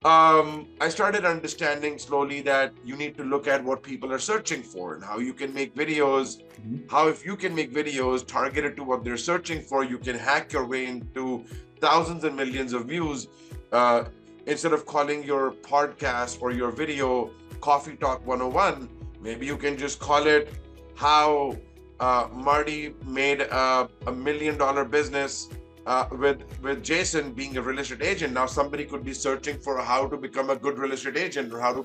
I started understanding slowly that you need to look at what people are searching for and how you can make videos. How, if you can make videos targeted to what they're searching for, you can hack your way into thousands and millions of views. Uh, Instead of calling your podcast or your video Coffee Talk 101, maybe you can just call it how Marty made a $1 million business with Jason being a real estate agent. Now somebody could be searching for how to become a good real estate agent or how to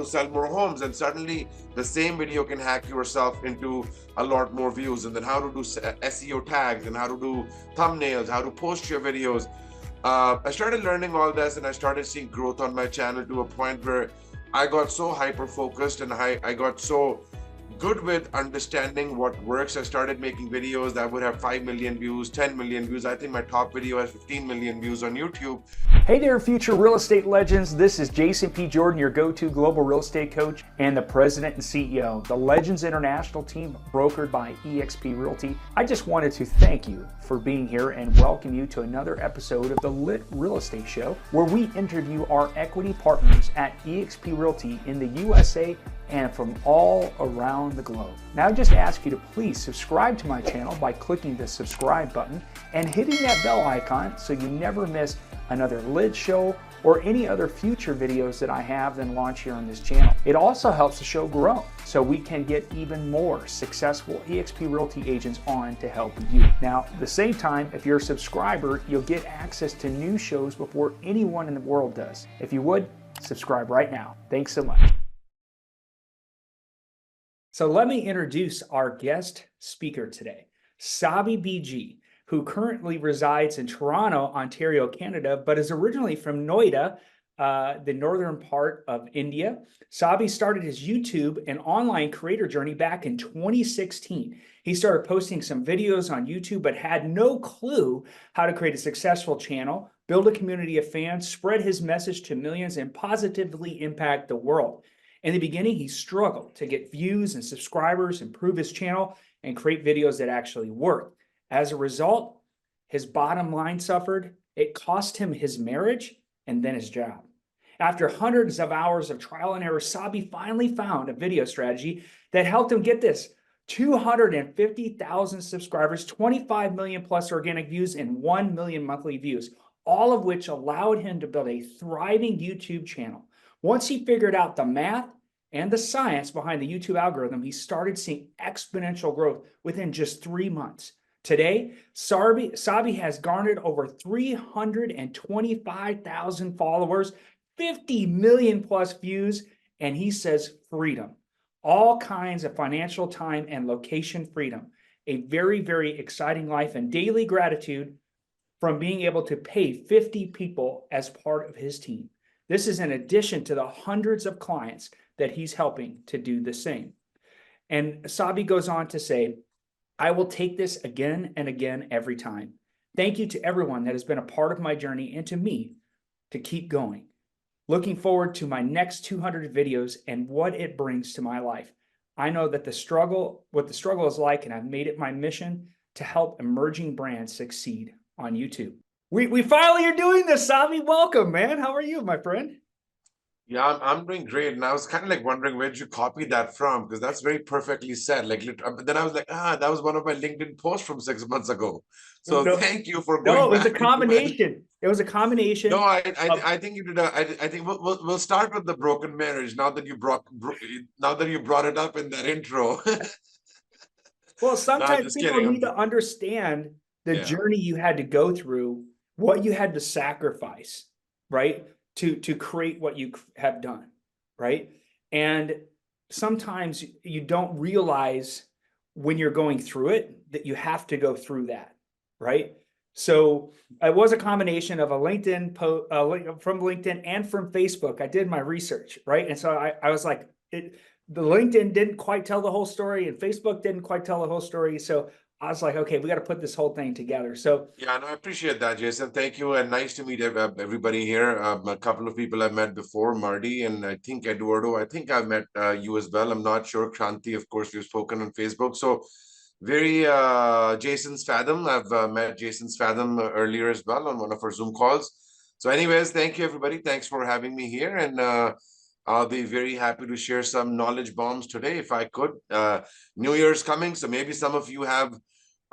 sell more homes, and suddenly the same video can hack yourself into a lot more views. And then how to do SEO tags and how to do thumbnails, how to post your videos. I started learning all this, and I started seeing growth on my channel to a point where I got so hyper focused, and I got so good with understanding what works. I started making videos that would have 5 million views, 10 million views. I think my top video has 15 million views on YouTube. Hey there, future real estate legends. This is Jason P. Jordan, your go-to global real estate coach and the president and CEO of the Legends International team, brokered by eXp Realty. I just wanted to thank you for being here and welcome you to another episode of the LiT Real Estate Show, where we interview our equity partners at eXp Realty in the USA and from all around the globe. Now I just ask you to please subscribe to my channel by clicking the subscribe button and hitting that bell icon so you never miss another LiT show or any other future videos that I have then launch here on this channel. It also helps the show grow so we can get even more successful eXp Realty agents on to help you. Now, at the same time, if you're a subscriber, you'll get access to new shows before anyone in the world does. If you would, subscribe right now. Thanks so much. So let me introduce our guest speaker today, Sabby BG, who currently resides in Toronto, Ontario, Canada, but is originally from Noida, the northern part of India. Sabby started his YouTube and online creator journey back in 2016. He started posting some videos on YouTube, but had no clue how to create a successful channel, build a community of fans, spread his message to millions, and positively impact the world. In the beginning, he struggled to get views and subscribers, improve his channel, and create videos that actually worked. As a result, his bottom line suffered. It cost him his marriage and then his job. After hundreds of hours of trial and error, Sabby finally found a video strategy that helped him get this: 250,000 subscribers, 25 million plus organic views, and 1 million monthly views, all of which allowed him to build a thriving YouTube channel. Once he figured out the math and the science behind the YouTube algorithm, he started seeing exponential growth within just 3 months. Today, Sabby has garnered over 325,000 followers, 50 million plus views, and he says freedom. All kinds of financial, time, and location freedom. A very, very exciting life and daily gratitude from being able to pay 50 people as part of his team. This is in addition to the hundreds of clients that he's helping to do the same. And Sabby goes on to say, I will take this again and again every time. Thank you to everyone that has been a part of my journey and to me to keep going. Looking forward to my next 200 videos and what it brings to my life. I know that what the struggle is like, and I've made it my mission to help emerging brands succeed on YouTube. We finally are doing this, Sabby. Welcome, man. How are you, my friend? Yeah, I'm doing great. And I was kind of like wondering, where did you copy that from? Because that's very perfectly said. But then I was like, that was one of my LinkedIn posts from 6 months ago. So No, thank you for no, going it was a back into my. combination. It was a combination. No, I think you did. I think we'll start with the broken marriage now that you brought it up in that intro. Well, No, sometimes just people kidding. need to understand the Yeah. journey you had to go through, what you had to sacrifice, right? To create what you have done, right? And sometimes you don't realize when you're going through it that you have to go through that, right? So it was a combination of a LinkedIn post from LinkedIn and from Facebook. I did my research, right? And so I was like, the LinkedIn didn't quite tell the whole story and Facebook didn't quite tell the whole story. So I was like, okay, we got to put this whole thing together. So Yeah, no, I appreciate that, Jason. Thank you, and nice to meet everybody here. A couple of people I've met before, Marty, and I think Eduardo. I think I've met you as well. I'm not sure. Kranti, of course, we've spoken on Facebook. So very Jason's Fathom. I've met Jason's Fathom earlier as well on one of our Zoom calls. So anyways, thank you, everybody. Thanks for having me here. And I'll be very happy to share some knowledge bombs today if I could. New Year's coming, so maybe some of you have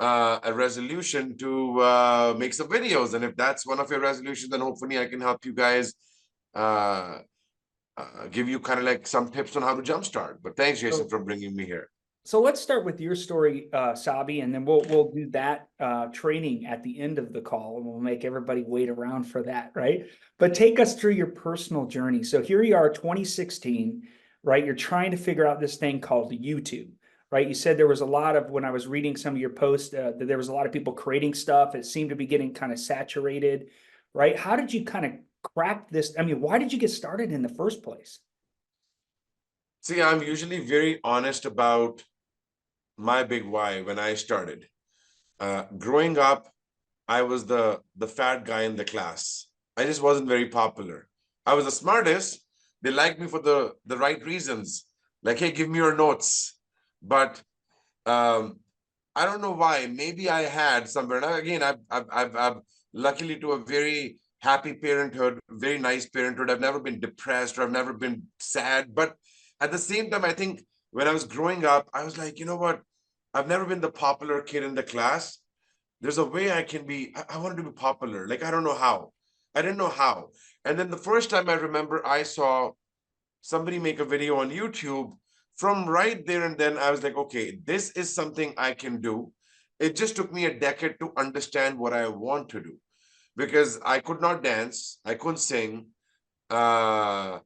a resolution to make some videos. And if that's one of your resolutions, then hopefully I can help you guys uh, give you kind of like some tips on how to jumpstart. But thanks, Jason, for bringing me here. So let's start with your story, Sabby, and then we'll do that training at the end of the call, and we'll make everybody wait around for that, right? But take us through your personal journey. So here you are, 2016, right? You're trying to figure out this thing called YouTube, right? You said there was a lot of, when I was reading some of your posts, that there was a lot of people creating stuff. It seemed to be getting kind of saturated, right? How did you kind of crack this? I mean, why did you get started in the first place? See, I'm usually very honest about my big why when I started. Growing up, I was the fat guy in the class. I just wasn't very popular. I was the smartest. They liked me for the right reasons. Like, hey, give me your notes. But I don't know why. Maybe I had somewhere. Now again, I've luckily to a very happy parenthood, very nice parenthood. I've never been depressed or I've never been sad. But at the same time, I think when I was growing up, I was like, you know what? I've never been the popular kid in the class. There's a way I can be. I wanted to be popular. Like, I don't know how. I didn't know how. And then the first time I remember I saw somebody make a video on YouTube, from right there and then I was like, okay, this is something I can do. It just took me a decade to understand what I want to do because I could not dance. I couldn't sing. Uh,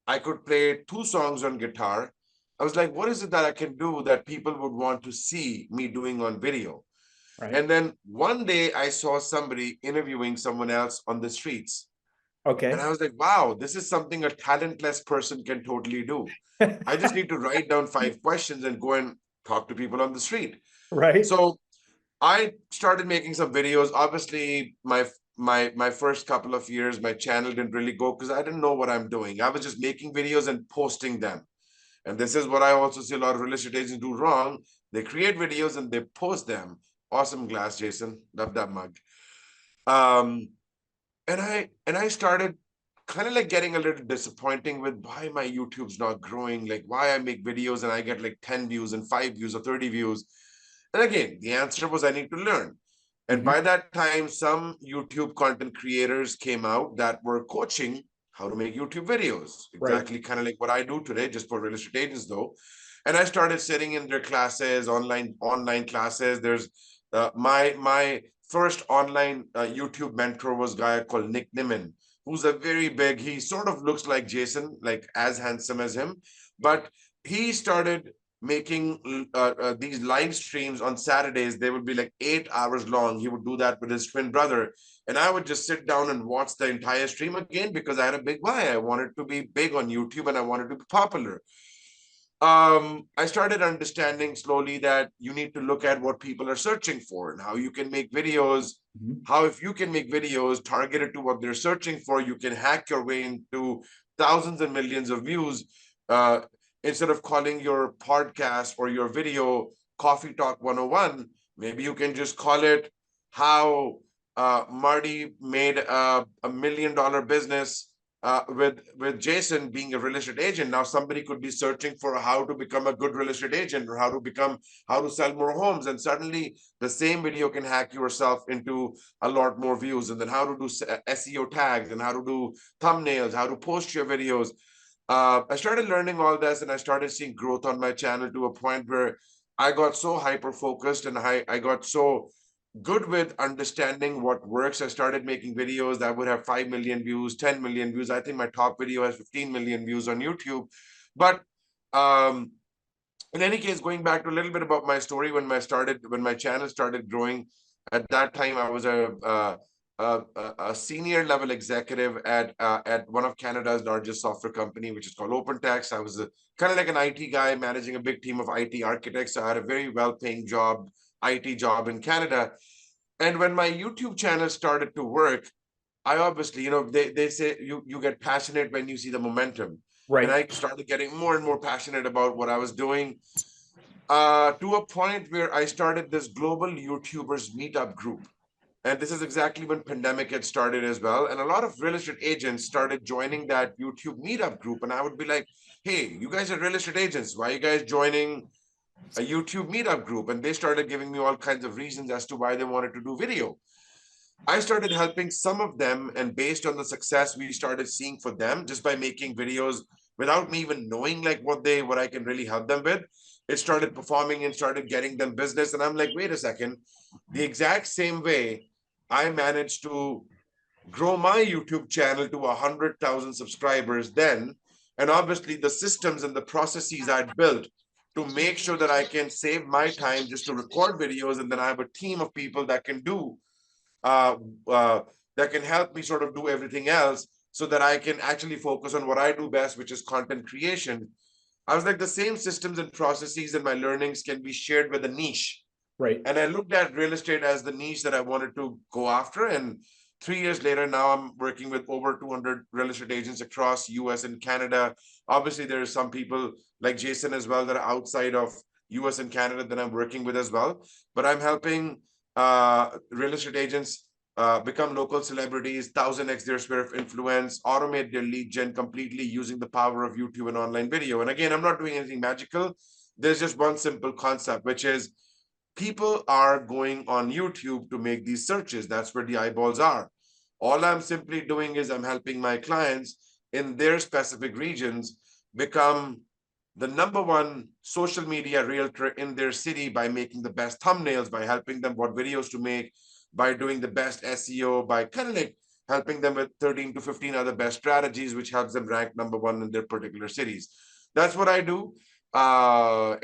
I could play 2 songs on guitar. I was like, what is it that I can do that people would want to see me doing on video? Right. And then one day I saw somebody interviewing someone else on the streets. Okay. And I was like, wow, this is something a talentless person can totally do. I just need to write down 5 questions and go and talk to people on the street. Right. So I started making some videos. Obviously, my first couple of years, my channel didn't really go because I didn't know what I'm doing. I was just making videos and posting them. And this is what I also see a lot of real estate agents do wrong. They create videos and they post them. Awesome glass, Jason. Love that mug. Um, and I started kind of like getting a little disappointing with why my YouTube's not growing, like why I make videos and I get like 10 views and 5 views or 30 views. And again, the answer was I need to learn. And by that time, some YouTube content creators came out that were coaching how to make YouTube videos. Exactly kind of like what I do today, just for real estate agents though. And I started sitting in their classes, online classes. There's my first online YouTube mentor was a guy called Nick Niman, who's a very big, he sort of looks like Jason, like as handsome as him, but he started making these live streams on Saturdays. They would be like 8 hours long. He would do that with his twin brother. And I would just sit down and watch the entire stream again because I had a big why. I wanted to be big on YouTube and I wanted to be popular. I started understanding slowly that you need to look at what people are searching for and how you can make videos. How if you can make videos targeted to what they're searching for, you can hack your way into thousands and millions of views. Instead of calling your podcast or your video Coffee Talk 101, maybe you can just call it how Marty made $1 million business with Jason being a real estate agent. Now somebody could be searching for how to become a good real estate agent or how to sell more homes, and suddenly the same video can hack yourself into a lot more views. And then how to do SEO tags and how to do thumbnails, how to post your videos. I started learning all this and I started seeing growth on my channel to a point where I got so hyper focused and I got so good with understanding what works. I started making videos that would have 5 million views, 10 million views. I think my top video has 15 million views on YouTube. But in any case, going back to a little bit about my story, when my channel started growing, at that time I was a senior level executive at one of Canada's largest software company, which is called OpenText. I was kind of like an IT guy managing a big team of IT architects. I had a very well-paying job, IT job in Canada. And when my YouTube channel started to work, I obviously, they say you get passionate when you see the momentum. Right. And I started getting more and more passionate about what I was doing, to a point where I started this global YouTubers meetup group. And this is exactly when pandemic had started as well. And a lot of real estate agents started joining that YouTube meetup group. And I would be like, hey, you guys are real estate agents. Why are you guys joining a YouTube meetup group? And they started giving me all kinds of reasons as to why they wanted to do video. I started helping some of them, and based on the success we started seeing for them, just by making videos without me even knowing like what I can really help them with, it started performing and started getting them business. And I'm like, wait a second, the exact same way I managed to grow my YouTube channel to 100,000 subscribers then, and obviously the systems and the processes I'd built to make sure that I can save my time just to record videos, and then I have a team of people that can do uh, uh, that can help me sort of do everything else, so that I can actually focus on what I do best, which is content creation. I was like, the same systems and processes and my learnings can be shared with a niche. Right. And I looked at real estate as the niche that I wanted to go after. And 3 years later, now I'm working with over 200 real estate agents across US and Canada. Obviously, there are some people like Jason as well that are outside of US and Canada that I'm working with as well. But I'm helping real estate agents become local celebrities, 1000x their sphere of influence, automate their lead gen completely using the power of YouTube and online video. And again, I'm not doing anything magical. There's just one simple concept, which is people are going on YouTube to make these searches. That's where the eyeballs are. All I'm simply doing is I'm helping my clients in their specific regions become the #1 social media realtor in their city by making the best thumbnails, by helping them what videos to make, by doing the best SEO, by kind of like helping them with 13 to 15 other best strategies, which helps them rank #1 in their particular cities. That's what I do. Yeah,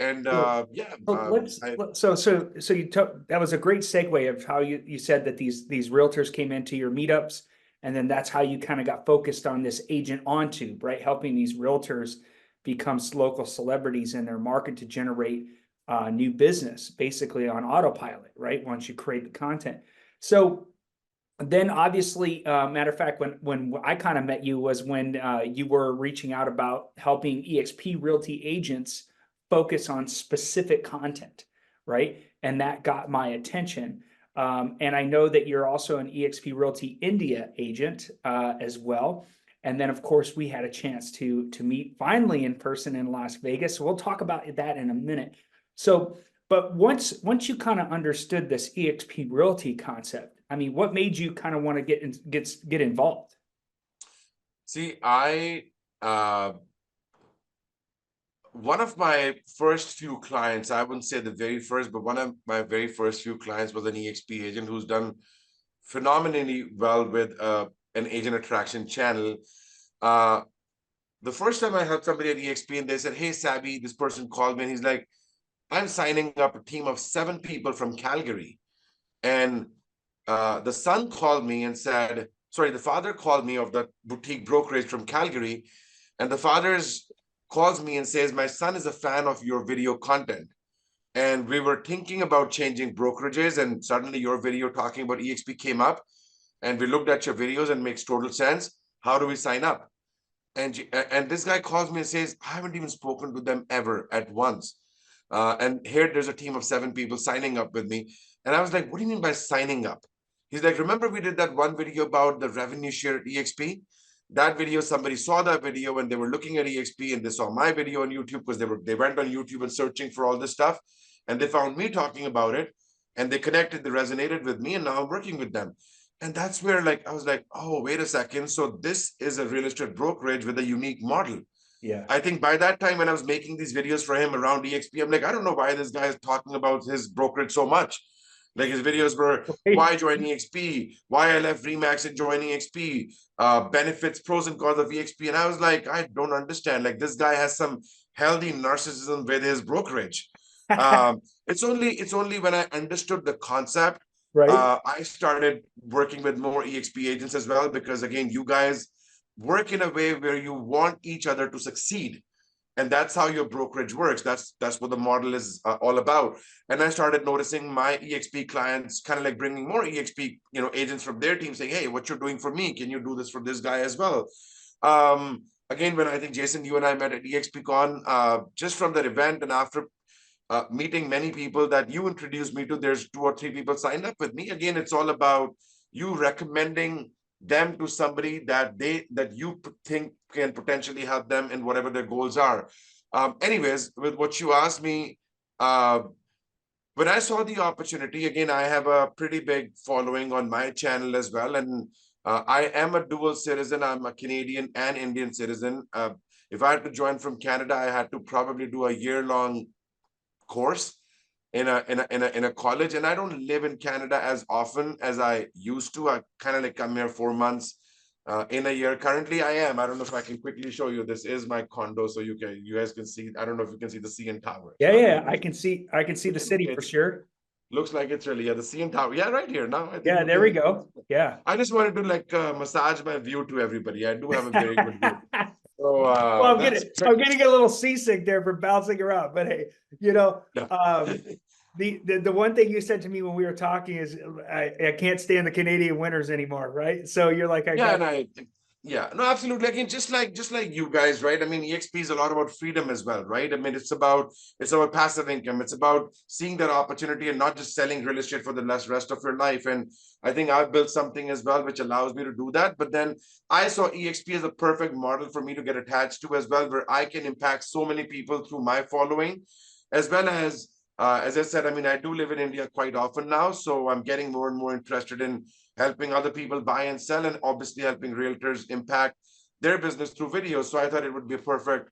So you took, that was a great segue of how you said that these realtors came into your meetups, and then that's how you kind of got focused on this agent on tube, right? Helping these realtors become local celebrities in their market to generate new business, basically on autopilot, right? Once you create the content. So then obviously, matter of fact, when I kind of met you was when you were reaching out about helping EXP Realty agents focus on specific content, right? And that got my attention. And I know that you're also an EXP Realty India agent as well. And then, of course, we had a chance to meet finally in person in Las Vegas. So we'll talk about that in a minute. So, but once you kind of understood this EXP Realty concept, I mean, what made you kind of want to get involved? See, one of my first few clients, I wouldn't say the very first, but one of my very first few clients was an EXP agent who's done phenomenally well with an agent attraction channel. The first time I helped somebody at EXP and they said, hey, Sabby, this person called me and he's like, I'm signing up a team of 7 people from Calgary. And the son called me and said, sorry, the father called me of the boutique brokerage from Calgary. And the father calls me and says, my son is a fan of your video content. And we were thinking about changing brokerages. And suddenly your video talking about EXP came up. And we looked at your videos and it makes total sense. How do we sign up? And this guy calls me and says, I haven't even spoken to them ever at once. And here there's a team of 7 people signing up with me. And I was like, what do you mean by signing up? He's like, remember we did that one video about the revenue share at EXP? That video, somebody saw that video and they were looking at EXP and they saw my video on YouTube because they went on YouTube and searching for all this stuff. And they found me talking about it and they connected, they resonated with me, and now I'm working with them. And that's where like, I was like, oh, wait a second. So this is a real estate brokerage with a unique model. Yeah. I think by that time when I was making these videos for him around EXP, I'm like, I don't know why this guy is talking about his brokerage so much. Like his videos were, why join EXP? Why I left Remax and joining EXP? Benefits, pros and cons of EXP. And I was like, I don't understand. Like this guy has some healthy narcissism with his brokerage. It's only when I understood the concept, Right. I started working with more EXP agents as well, because again, you guys work in a way where you want each other to succeed. And that's how your brokerage works. That's what the model is all about. And I started noticing my EXP clients kind of like bringing more EXP, agents from their team saying, hey, what you're doing for me, can you do this for this guy as well? Again, when I think Jason, you and I met at EXPCon, just from that event and after meeting many people that you introduced me to. There's 2 or 3 people signed up with me. Again, it's all about you recommending them to somebody that you think can potentially help them in whatever their goals are. Anyways, with what you asked me, when I saw the opportunity, again, I have a pretty big following on my channel as well. And I am a dual citizen. I'm a Canadian and Indian citizen. If I had to join from Canada, I had to probably do a year-long course in a college. And I don't live in Canada as often as I used to. I kind of like come here 4 months in a year. Currently, I am. I don't know if I can quickly show you. This is my condo, so you guys can see. I don't know if you can see the CN Tower. Yeah, yeah, I can see the city for sure. Looks like it's really, yeah, the CN Tower. Yeah, right here now. I think Yeah, there we go. Yeah. I just wanted to like massage my view to everybody. I do have a very good view. So Well, I'm getting a little seasick there from bouncing around, but hey, the one thing you said to me when we were talking is I can't stand the Canadian winters anymore, right? So you're like, no, absolutely. Again, just like you guys, right? I mean, EXP is a lot about freedom as well, right? I mean, it's about passive income. It's about seeing that opportunity and not just selling real estate for the rest of your life. And I think I've built something as well which allows me to do that. But then I saw EXP as a perfect model for me to get attached to as well, where I can impact so many people through my following, as well as I said, I mean, I do live in India quite often now, so I'm getting more and more interested in helping other people buy and sell, and obviously helping realtors impact their business through videos. So I thought it would be a perfect,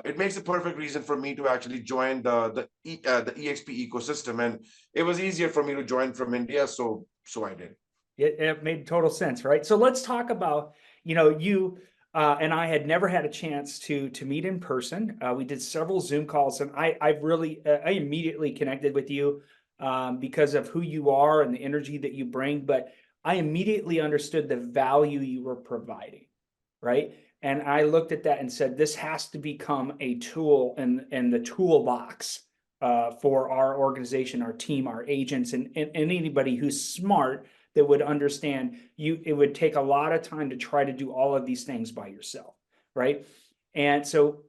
it makes a perfect reason for me to actually join the EXP ecosystem. And it was easier for me to join from India, so I did. It made total sense, right? So let's talk about, you and I had never had a chance to meet in person. We did several Zoom calls, and I immediately connected with you because of who you are and the energy that you bring. But I immediately understood the value you were providing, right? And I looked at that and said, this has to become a tool in the toolbox for our organization, our team, our agents, and anybody who's smart that would understand it would take a lot of time to try to do all of these things by yourself, right? And so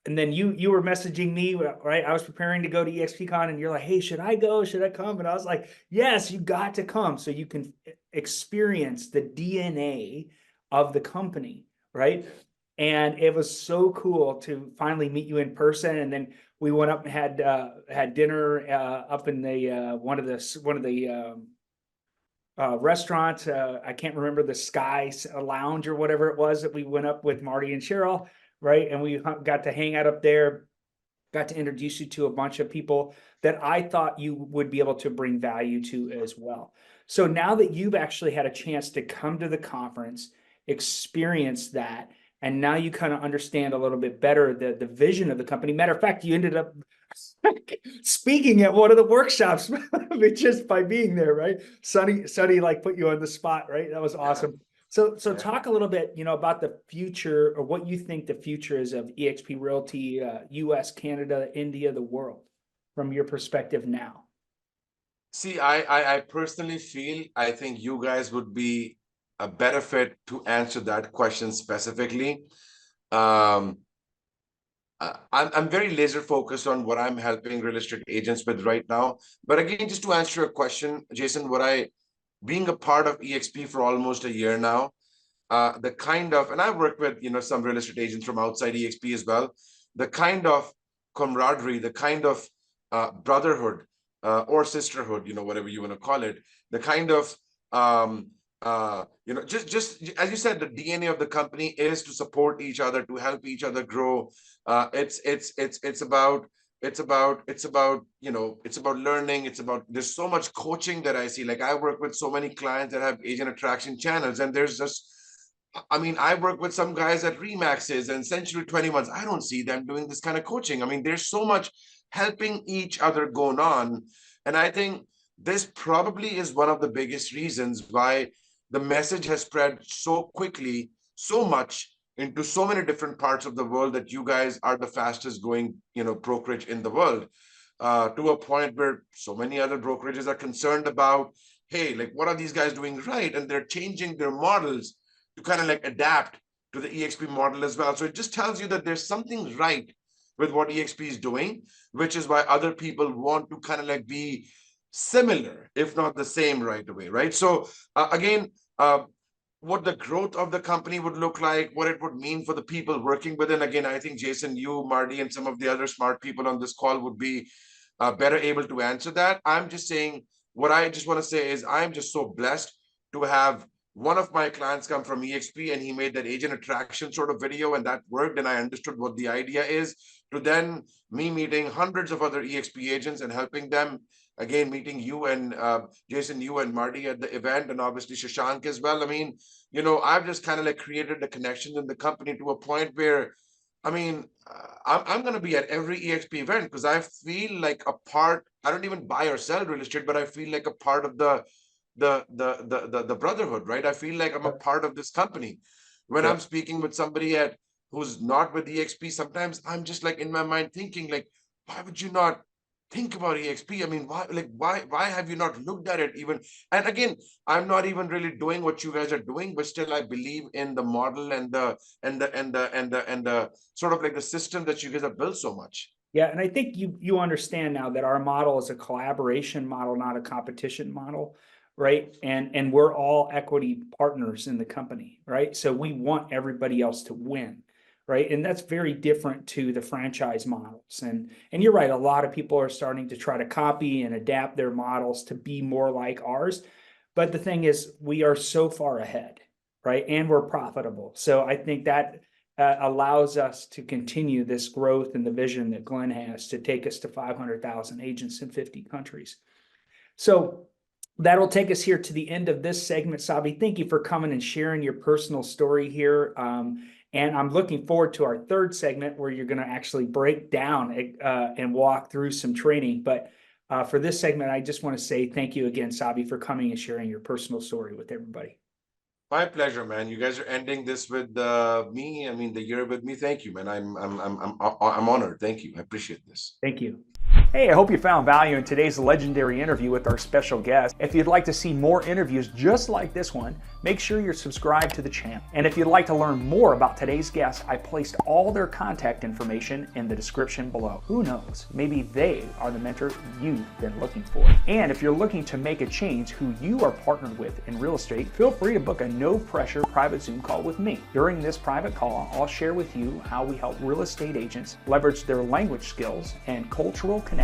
then you were messaging me, right? I was preparing to go to EXPCon, and you're like, hey, should I go? Should I come? And I was like, yes, you got to come so you can experience the DNA of the company, right? And it was so cool to finally meet you in person. And then we went up and had dinner up in the one of the restaurant. I can't remember, the Sky Lounge or whatever it was that we went up with Marty and Cheryl, right? And we got to hang out up there, got to introduce you to a bunch of people that I thought you would be able to bring value to as well. So now that you've actually had a chance to come to the conference, experience that, and now you kind of understand a little bit better the vision of the company. Matter of fact, you ended up speaking at one of the workshops just by being there, right? Sonny like put you on the spot, right? That was awesome. So talk a little bit, about the future, or what you think the future is of EXP Realty, US, Canada, India, the world, from your perspective now. See, I personally feel, I think you guys would be a better fit to answer that question specifically. I'm very laser focused on what I'm helping real estate agents with right now. But again, just to answer your question, Jason, being a part of EXP for almost a year now, and I work with, some real estate agents from outside EXP as well, the kind of camaraderie, the kind of brotherhood or sisterhood, whatever you want to call it, the kind of, just as you said, the DNA of the company is to support each other, to help each other grow. It's about learning. It's about, there's so much coaching that I see. Like, I work with so many clients that have agent attraction channels, and I work with some guys at Remaxes and Century 21s. I don't see them doing this kind of coaching. I mean, there's so much helping each other going on. And I think this probably is one of the biggest reasons why the message has spread so quickly, so much into so many different parts of the world, that you guys are the fastest growing, brokerage in the world, to a point where so many other brokerages are concerned about, hey, like, what are these guys doing right? And they're changing their models to kind of like adapt to the EXP model as well. So it just tells you that there's something right with what EXP is doing, which is why other people want to kind of like be similar, if not the same right away, right? So again, what the growth of the company would look like, what it would mean for the people working with it. Again, I think Jason, you, Marty, and some of the other smart people on this call would be better able to answer that. I'm just saying, what I just want to say is I'm just so blessed to have one of my clients come from EXP, and he made that agent attraction sort of video, and that worked, and I understood what the idea is, to then me meeting hundreds of other EXP agents and helping them, again, meeting you and Jason, you and Marty at the event, and obviously Shashank as well. I mean, you know, I've just kind of like created the connections in the company to a point where, I mean, I'm going to be at every EXP event because I feel like a part. I don't even buy or sell real estate, but I feel like a part of the brotherhood, right? I feel like I'm a part of this company. When I'm speaking with somebody who's not with EXP, sometimes I'm just like in my mind thinking like, why would you not think about EXP? I mean, why have you not looked at it even? And again, I'm not even really doing what you guys are doing, but still I believe in the model and the sort of like the system that you guys have built so much. Yeah, and I think you understand now that our model is a collaboration model, not a competition model, right? And we're all equity partners in the company, right? So we want everybody else to win, right? And that's very different to the franchise models. And you're right, a lot of people are starting to try to copy and adapt their models to be more like ours. But the thing is, we are so far ahead, right? And we're profitable. So I think that allows us to continue this growth and the vision that Glenn has to take us to 500,000 agents in 50 countries. So that'll take us here to the end of this segment. Sabby, thank you for coming and sharing your personal story here. And I'm looking forward to our third segment where you're going to actually break down and walk through some training. But for this segment, I just want to say thank you again, Sabby, for coming and sharing your personal story with everybody. My pleasure, man. You guys are ending this with me. I mean, the year with me. Thank you, man. I'm honored. Thank you. I appreciate this. Thank you. Hey, I hope you found value in today's legendary interview with our special guest. If you'd like to see more interviews just like this one, make sure you're subscribed to the channel. And if you'd like to learn more about today's guest, I placed all their contact information in the description below. Who knows, maybe they are the mentor you've been looking for. And if you're looking to make a change who you are partnered with in real estate, feel free to book a no-pressure private Zoom call with me. During this private call, I'll share with you how we help real estate agents leverage their language skills and cultural connections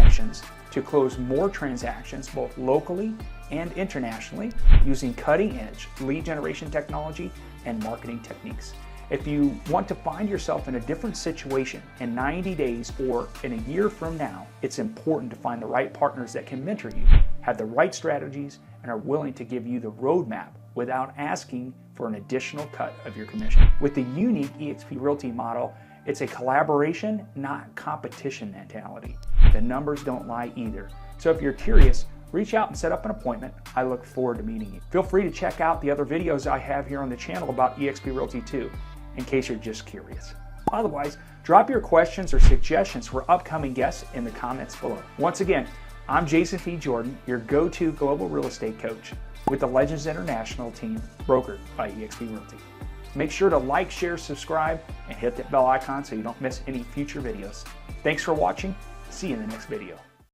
to close more transactions both locally and internationally using cutting-edge lead generation technology and marketing techniques. If you want to find yourself in a different situation in 90 days or in a year from now, it's important to find the right partners that can mentor you, have the right strategies, and are willing to give you the roadmap without asking for an additional cut of your commission. With the unique eXp Realty model, it's a collaboration, not competition mentality. The numbers don't lie either. So if you're curious, reach out and set up an appointment. I look forward to meeting you. Feel free to check out the other videos I have here on the channel about eXp Realty too, in case you're just curious. Otherwise, drop your questions or suggestions for upcoming guests in the comments below. Once again, I'm Jason P. Jordan, your go-to global real estate coach with the Legends International team, brokered by eXp Realty. Make sure to like, share, subscribe, and hit that bell icon so you don't miss any future videos. Thanks for watching. See you in the next video.